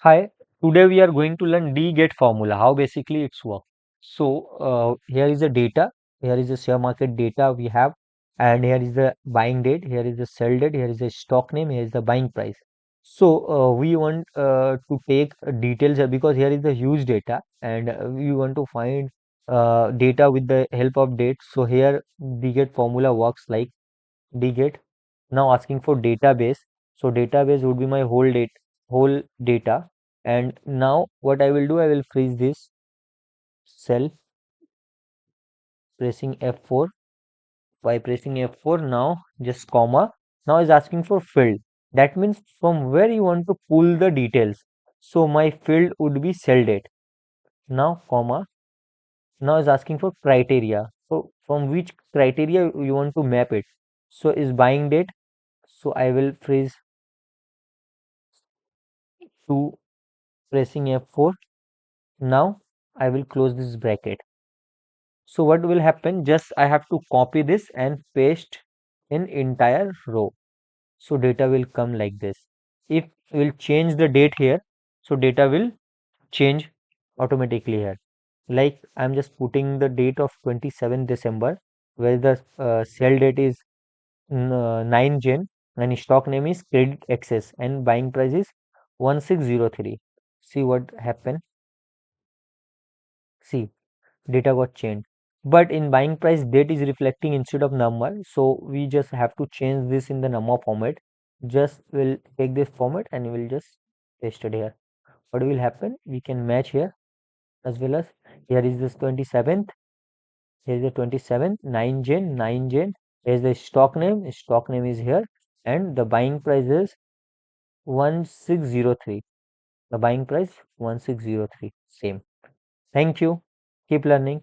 Hi, today we are going to learn DGET formula, how basically it's work. Here is the data, here is the share market data we have, and here is the buying date, here is the sell date, here is the stock name, here is the buying price. We want to take details because here is the huge data, and we want to find data with the help of dates. So here DGET formula works like DGET. Now asking for database. So database would be my whole data. And now what I will do, I will freeze this cell pressing F4. By pressing F4, now just comma. Now is asking for field. That means from where you want to pull the details. So my field would be cell date. Now comma. Now is asking for criteria. So from which criteria you want to map it. So is buying date. So I will freeze to pressing F4. Now I will close this bracket. So what will happen? Just I have to copy this and paste in entire row. So data will come like this. If we'll change the date here, so data will change automatically here. Like I'm just putting the date of 27 December, where the sell date is 9 Jan and stock name is credit access and buying price is 1603. See what happened. See, data got changed, but in buying price date is reflecting instead of number, so we just have to change this in the number format. Just will take this format and we'll just paste it here. What will happen, we can match here as well as here is this 27th, here is the 27th, 9 Jan, 9 Jan, here is the stock name is here, and the buying price is 1603, the buying price 1603, same. Thank you, keep learning.